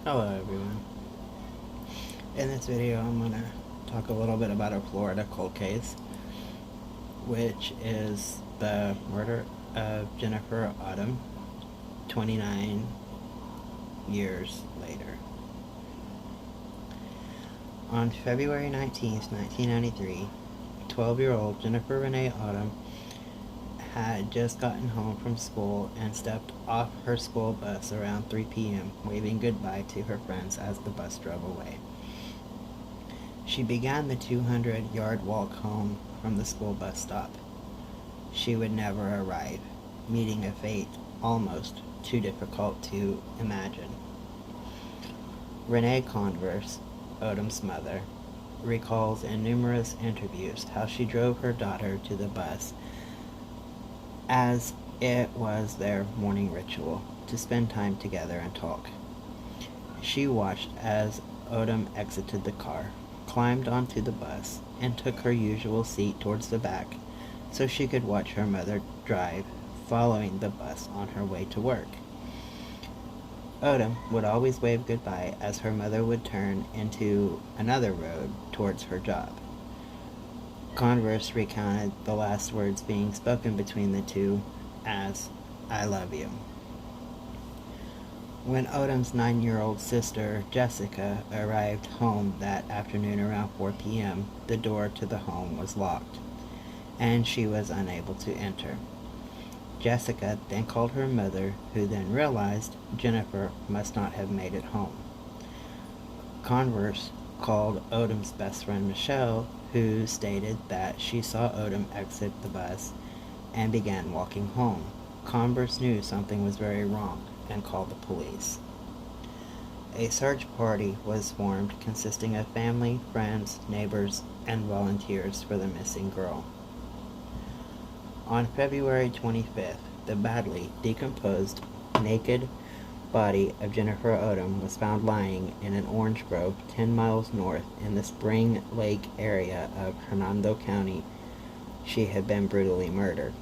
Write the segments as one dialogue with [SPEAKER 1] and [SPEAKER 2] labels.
[SPEAKER 1] Hello everyone. In this video I'm going to talk a little bit about a Florida cold case, which is the murder of Jennifer Odom 29 years later. On February 19th, 1993, 12-year-old Jennifer Renee Odom had just gotten home from school and stepped off her school bus around 3 p.m., waving goodbye to her friends as the bus drove away. She began the 200-yard walk home from the school bus stop. She would never arrive, meeting a fate almost too difficult to imagine. Renee Converse, Odom's mother, recalls in numerous interviews how she drove her daughter to the bus as it was their morning ritual to spend time together and talk. She watched as Odom exited the car, climbed onto the bus, and took her usual seat towards the back so she could watch her mother drive, following the bus on her way to work. Odom would always wave goodbye as her mother would turn into another road towards her job. Converse recounted the last words being spoken between the two as, "I love you." When Odom's 9-year-old sister, Jessica, arrived home that afternoon around 4 p.m., the door to the home was locked, and she was unable to enter. Jessica then called her mother, who then realized Jennifer must not have made it home. Converse called Odom's best friend Michelle, who stated that she saw Odom exit the bus and began walking home. Converse knew something was very wrong and called the police. A search party was formed consisting of family, friends, neighbors, and volunteers for the missing girl. On February 25th, the badly decomposed, naked body of Jennifer Odom was found lying in an orange grove 10 miles north in the Spring Lake area of Hernando County. She had been brutally murdered.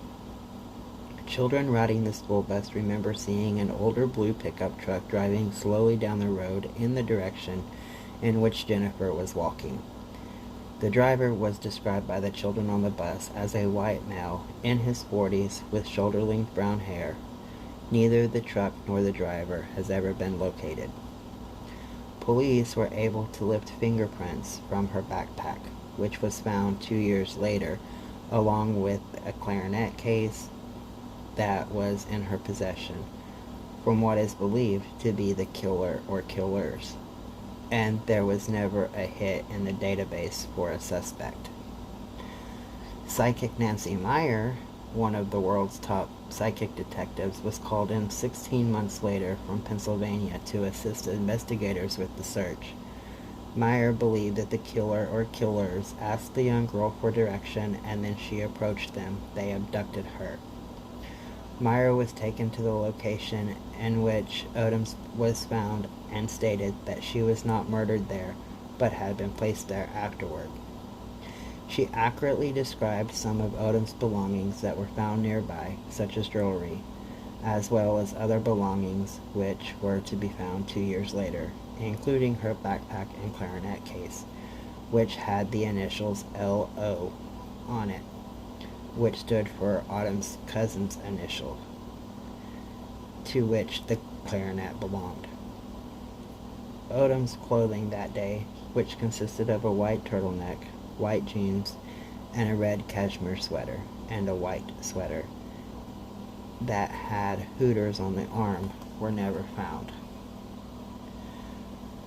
[SPEAKER 1] Children riding the school bus remember seeing an older blue pickup truck driving slowly down the road in the direction in which Jennifer was walking. The driver was described by the children on the bus as a white male in his 40s with shoulder-length brown hair. Neither the truck nor the driver has ever been located. Police were able to lift fingerprints from her backpack, which was found 2 years later, along with a clarinet case that was in her possession, from what is believed to be the killer or killers, and there was never a hit in the database for a suspect. Psychic Nancy Meyer, one of the world's top psychic detectives, was called in 16 months later from Pennsylvania to assist investigators with the search. Meyer believed that the killer or killers asked the young girl for direction, and then she approached them. They abducted her. Meyer was taken to the location in which Odom was found and stated that she was not murdered there, but had been placed there afterward. She accurately described some of Odom's belongings that were found nearby, such as jewelry, as well as other belongings which were to be found 2 years later, including her backpack and clarinet case, which had the initials L.O. on it, which stood for Odom's cousin's initial, to which the clarinet belonged. Odom's clothing that day, which consisted of a white turtleneck, white jeans, and a red cashmere sweater, and a white sweater that had Hooters on the arm, were never found.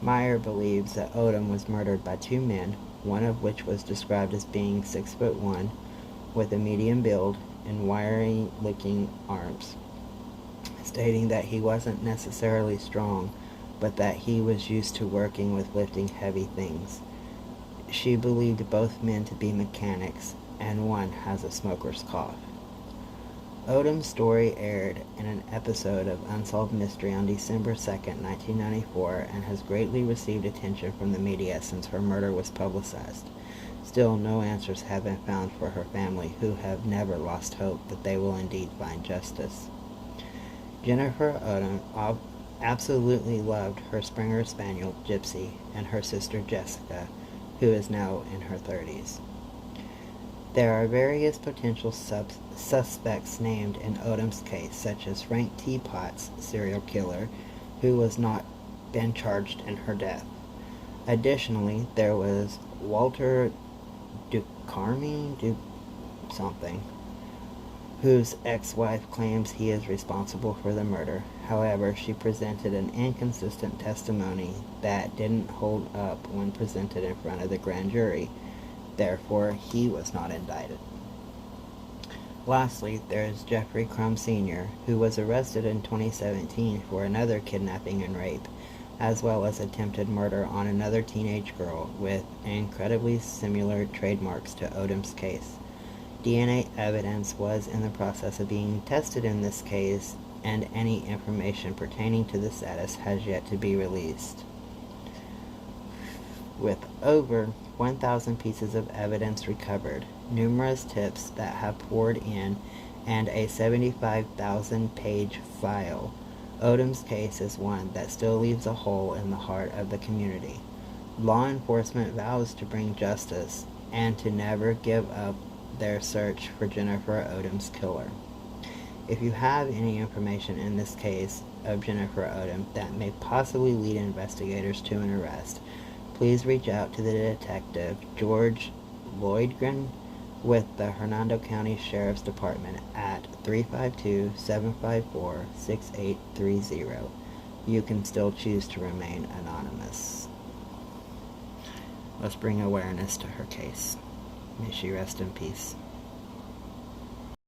[SPEAKER 1] Meyer believes that Odom was murdered by two men, one of which was described as being 6'1", with a medium build and wiry-looking arms, stating that he wasn't necessarily strong, but that he was used to working with lifting heavy things. She believed both men to be mechanics, and one has a smoker's cough. Odom's story aired in an episode of Unsolved Mystery on December 2, 1994, and has greatly received attention from the media since her murder was publicized. Still, no answers have been found for her family, who have never lost hope that they will indeed find justice. Jennifer Odom absolutely loved her Springer Spaniel, Gypsy, and her sister Jessica, who is now in her 30s. There are various potential suspects named in Odom's case, such as Frank Teapot's serial killer, who was not been charged in her death. Additionally, there was Walter Ducarme, something, whose ex-wife claims he is responsible for the murder. However, she presented an inconsistent testimony that didn't hold up when presented in front of the grand jury. Therefore, he was not indicted. Lastly, there is Jeffrey Crum Sr., who was arrested in 2017 for another kidnapping and rape, as well as attempted murder on another teenage girl with incredibly similar trademarks to Odom's case. DNA evidence was in the process of being tested in this case, and any information pertaining to the status has yet to be released. With over 1,000 pieces of evidence recovered, numerous tips that have poured in, and a 75,000-page file, Odom's case is one that still leaves a hole in the heart of the community. Law enforcement vows to bring justice and to never give up their search for Jennifer Odom's killer. If you have any information in this case of Jennifer Odom that may possibly lead investigators to an arrest, please reach out to the detective George Lloydgren with the Hernando County Sheriff's Department at 352-754-6830. You can still choose to remain anonymous. Let's bring awareness to her case. May she rest in peace.